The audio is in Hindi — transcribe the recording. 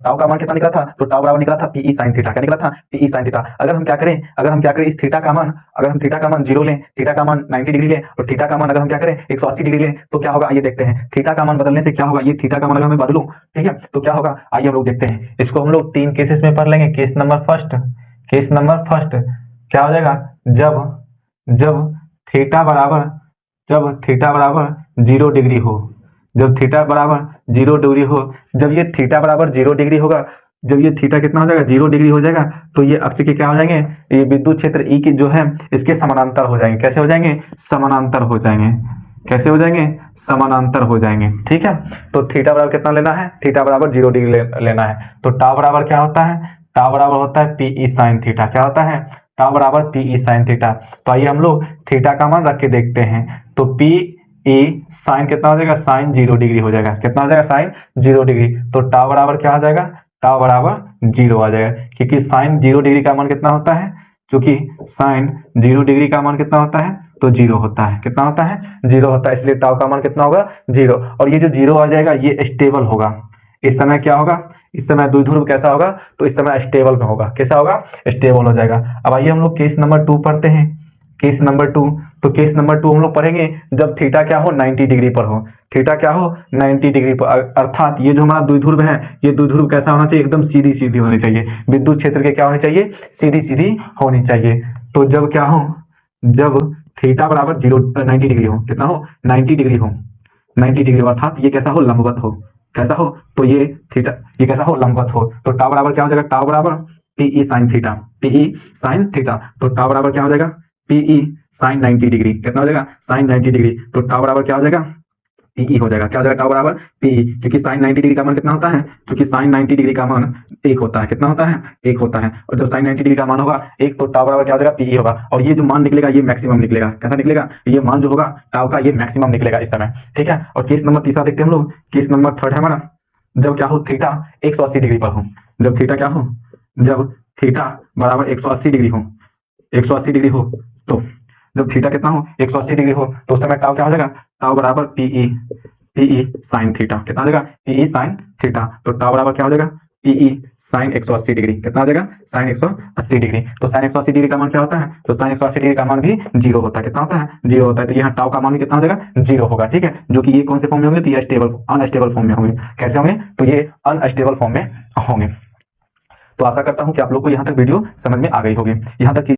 टाउ का मान कितना निकला था, तो टाउ बराबर निकला था पीई साइन थीटा। क्या निकला था, पीई साइन थीटा। अगर हम क्या करें इस थीटा का मान, अगर हम थीटा का मान 0 लें, थीटा का मान 90 डिग्री लें और थीटा का मान अगर हम क्या करें 180 डिग्री लें, तो क्या होगा आइए देखते हैं। थीटा का मान बदलने से क्या होगा, ये थीटा का मान अगर मैं बदलूं, ठीक है, तो क्या होगा आइए हम लोग देखते हैं। इसको हम लोग 3 केसेस में पढ़ लेंगे। केस नंबर फर्स्ट क्या हो जाएगा, जब थीटा बराबर 0 डिग्री हो, जब थीटा बराबर 0 डिग्री हो, जब ये थीटा बराबर 0 डिग्री होगा, जब ये थीटा कितना हो जाएगा 0 डिग्री हो जाएगा, तो ये अक्ष के क्या हो जाएंगे, ये विद्युत क्षेत्र ई की जो है इसके समानांतर हो जाएंगे। कैसे हो जाएंगे, समानांतर हो जाएंगे। कैसे हो जाएंगे, समानांतर हो जाएंगे। ठीक है, तो थीटा बराबर कितना लेना है, थीटा बराबर 0 डिग्री लेना है। तो टाउ बराबर क्या होता है, टाउ बराबर होता है पीई साइन थीटा। क्या होता है, टाउ बराबर पीई साइन थीटा। तो आइए हम लोग थीटा का मान रख के देखते हैं। तो पी ई साइन कितना हो जाएगा, साइन 0 डिग्री हो जाएगा। कितना हो जाएगा, साइन 0 डिग्री। तो टाउ बराबर क्या हो जाएगा, टाउ बराबर 0 आ जाएगा, क्योंकि साइन 0 डिग्री का मान कितना होता है, क्योंकि साइन 0 डिग्री का मान कितना होता है, तो 0 होता है। कितना होता है, 0 होता है, इसलिए टाउ का मान कितना होगा, 0। और ये जो 0 आ जाएगा ये स्टेबल होगा। इस समय क्या होगा, इस समय द्विध्रुव कैसा होगा, तो इस समय स्टेबल में होगा। कैसा होगा, स्टेबल हो जाएगा। अब आइए हम लोग केस नंबर 2 पढ़ते हैं। केस नंबर 2, तो केस नंबर 2 हम लोग पढ़ेंगे जब थीटा क्या हो, 90 डिग्री पर हो। थीटा क्या हो, 90 डिग्री पर, अर्थात ये जो हमारा द्विध्रुव है, ये द्विध्रुव कैसा होना चाहिए, एकदम सीधी सीधी होनी चाहिए। विद्युत क्षेत्र के क्या होनी चाहिए, सीधी सीधी होनी चाहिए। तो जब क्या हो, जब थीटा बराबर 90 डिग्री हो, कितना हो, 90 डिग्री हो, 90 डिग्री अर्थात ये कैसा हो, लंबवत हो। कैसा हो, तो ये थीटा ये कैसा हो, लंबवत हो। तो टाउ बराबर क्या हो जाएगा, टाउ बराबर P E sine theta, P E sine theta. तो टाउ बराबर क्या हो जाएगा, पीई साइन 90 डिग्री। कितना हो जाएगा, साइन 90 डिग्री। तो टाउ बराबर क्या हो जाएगा, पीई हो जाएगा। क्या हो जाएगा, टाउ बराबर पीई, क्योंकि साइन 90 डिग्री का मान कितना होता है, क्योंकि साइन 90 डिग्री का मान 1 होता है। कितना होता है, 1 होता है। और जब साइन 90 डिग्री का मान होगा 1, तो टाउ बराबर क्या हो जाएगा, पीई होगा। और ये जो मान निकलेगा ये मैक्सिमम निकलेगा। कैसा निकलेगा, ये मान जो होगा टाउ का ये मैक्सिमम निकलेगा इस समय। ठीक है, और केस नंबर 3 देखते हैं हम लोग। केस नंबर 3 है हमारा, जब क्या हो, थीटा 180 डिग्री पर हो। जब थीटा क्या हो, जब थीटा बराबर 180 डिग्री हो, 180 डिग्री हो, तो जब थीटा कितना हो, 180 डिग्री हो, तो उस समय टाउ क्या हो जाएगा, टाउ बराबर पीई साइन थीटा। कितना हो जाएगा, पीई साइन थीटा। तो टाउ बराबर क्या हो जाएगा, पीई साइन 180 डिग्री। कितना हो जाएगा, साइन 180 डिग्री। तो साइन 180 डिग्री का मान क्या होता है, तो साइन 180 डिग्री का मान भी 0 होता है। कितना होता है, 0 होता है। तो यहाँ टाउ का मान भी कितना हो जाएगा, 0 होगा। ठीक है, जो कि ये कौन से फॉर्म में होंगे, तो ये स्टेबल अनस्टेबल फॉर्म में होंगे। कैसे होंगे, तो ये अनस्टेबल फॉर्म में होंगे। तो आशा करता हूं कि आप लोग को यहाँ तक वीडियो समझ में आ गई होगी। यहाँ तक